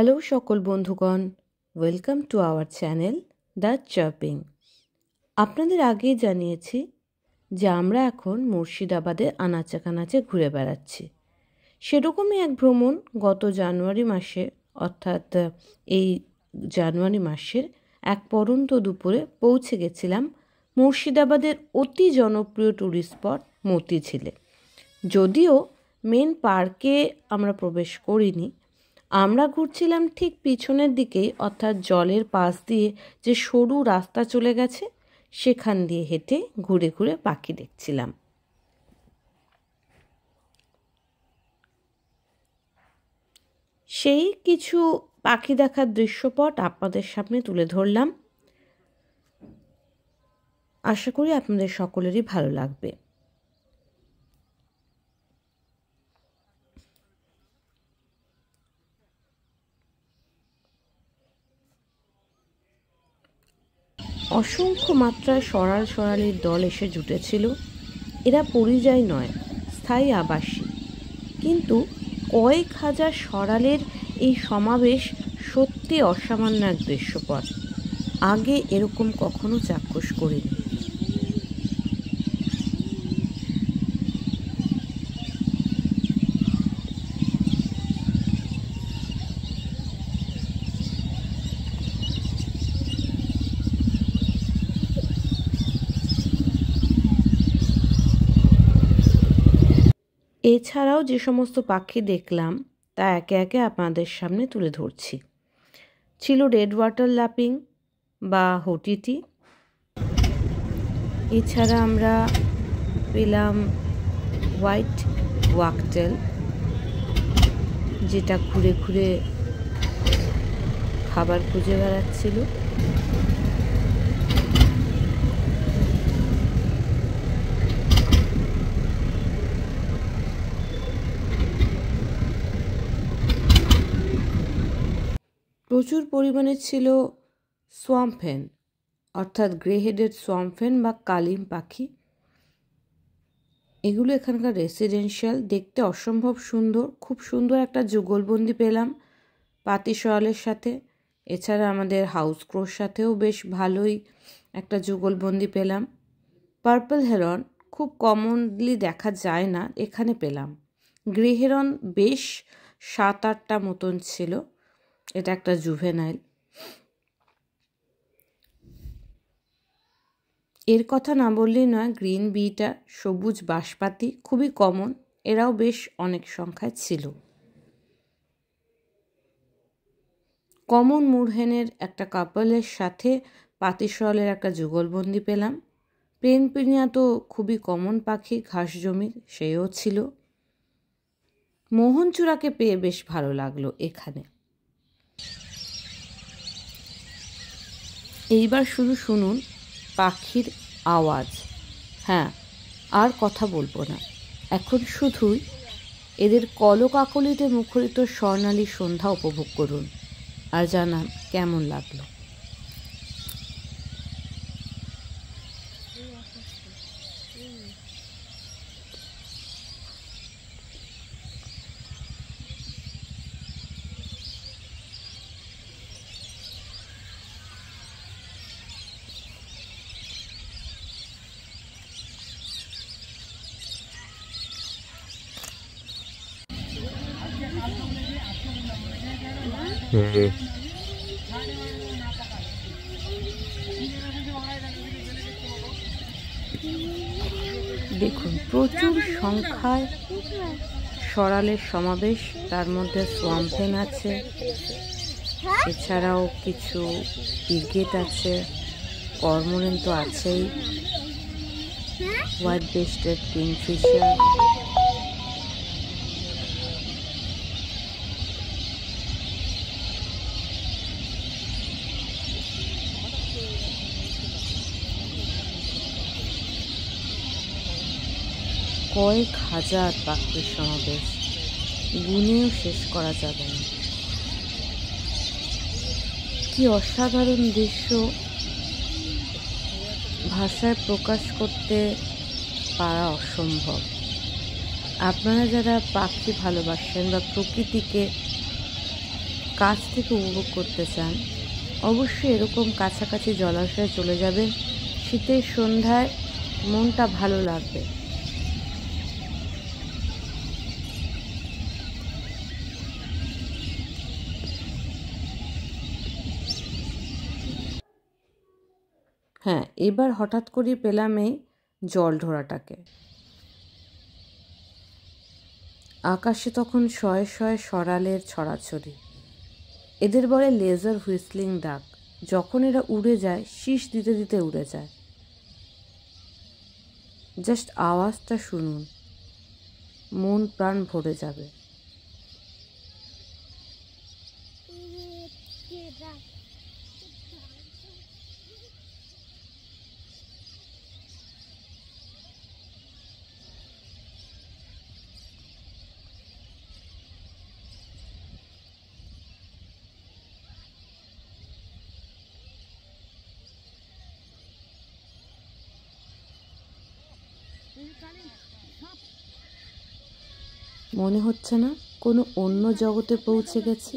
Hello সকল বন্ধুগণ, welcome to our channel the chirping. আপনাদের আগেই জানিয়েছি যে আমরা এখন মুর্শিদাবাদে আনাচে কানাচে ঘুরে বেড়াচ্ছি। সেরকমই এক ভ্রমণ গত জানুয়ারি মাসে, অর্থাৎ এই জানুয়ারি মাসের এক পড়ন্ত দুপুরে পৌঁছে গেছিলাম মুর্শিদাবাদের অতি জনপ্রিয় ট্যুরিস্ট স্পট মতিঝিলে। যদিও মেন পার্কে আমরা প্রবেশ করিনি, আমরা ঘুরছিলাম ঠিক পিছনের দিকেই, অর্থাৎ জলের পাশ দিয়ে যে সরু রাস্তা চলে গেছে সেখান দিয়ে হেঁটে ঘুরে ঘুরে পাখি দেখছিলাম। সেই কিছু পাখি দেখার দৃশ্যপট আপনাদের সামনে তুলে ধরলাম। আশা করি আপনাদের সকলেরই ভালো লাগবে। অসংখ্য মাত্রায় সরালির দল এসে জুটেছিল। এরা পরিযায়ী নয়, স্থায়ী আবাসী, কিন্তু কয়েক হাজার সরালের এই সমাবেশ সত্যি অসামান্য এক দৃশ্যপট। আগে এরকম কখনো চাক্ষুষ করিনি। এছাড়াও যে সমস্ত পাখি দেখলাম তা একে একে আপনাদের সামনে তুলে ধরছি। ছিল রেড ওয়াটার ল্যাপিং বা হটিটি। এছাড়া আমরা পেলাম হোয়াইট ওয়াকটেল, যেটা ঘুরে ঘুরে খাবার খুঁজে বেড়াচ্ছিল। প্রচুর পরিমাণে ছিল সোয়াম্প হেন, অর্থাৎ গ্রে হেডেড সোয়াম্প হেন বা কালিম পাখি। এগুলো এখানকার রেসিডেন্সিয়াল, দেখতে অসম্ভব সুন্দর। খুব সুন্দর একটা যুগলবন্দি পেলাম পাতি সোয়ালের সাথে। এছাড়া আমাদের হাউস ক্রোর সাথেও বেশ ভালোই একটা যুগলবন্দি পেলাম। পার্পল হেরন খুব কমনলি দেখা যায় না, এখানে পেলাম। গ্রে হেরন বেশ 7-8টা মতন ছিল। এটা একটা জুভেনাইল। এর কথা না বললেই নয়, গ্রিন বিটা, সবুজ বাঁশপাতি খুবই কমন, এরাও বেশ অনেক সংখ্যায় ছিল। কমন মুরহেনের একটা কাপলের সাথে পাতিশালের একটা যুগলবন্দি পেলাম। প্লেন পিনিয়া তো খুবই কমন পাখি, ঘাস জমির, সেও ছিল। মোহনচূড়াকে পেয়ে বেশ ভালো লাগলো এখানে। এইবার শুধু শুনুন পাখির আওয়াজ। হ্যাঁ, আর কথা বলবো না, এখন শুধুই এদের কলকাকলিতে মুখরিত স্বর্ণালী সন্ধ্যা উপভোগ করুন আর জানান কেমন লাগলো। দেখুন প্রচুর সংখ্যায় সরালের সমাবেশ, তার মধ্যে সোয়াম্প হেন আছে, এছাড়াও কিছু ইগেট আছে, কর্মোরেন তো আছেই, হোয়াইট বেস্টেড কিংফিশার, কয়েক হাজার পাখির সমাবেশ, গুনেও শেষ করা যাবে না। কি অসাধারণ দৃশ্য, ভাষায় প্রকাশ করতে পারা অসম্ভব। আপনারা যারা পাখি ভালোবাসেন বা প্রকৃতিকে কাছ থেকে উপভোগ করতে চান অবশ্যই এরকম কাছাকাছি জলাশয়ে চলে যাবেন। শীতের সন্ধ্যায় মনটা ভালো লাগবে। হ্যাঁ, এবার হঠাৎ করে পেলাম এই জল ঢোড়াটাকে। আকাশে তখন শয়ে শয়ে সরালের ছড়াছড়ি। এদের বলে লেজার হুইসলিং ডাক। যখন এরা উড়ে যায় শীষ দিতে দিতে উড়ে যায়। জাস্ট আওয়াজটা শুনুন, মন প্রাণ ভরে যাবে। মনে হচ্ছে না কোনো অন্য জগতে পৌঁছে গেছি?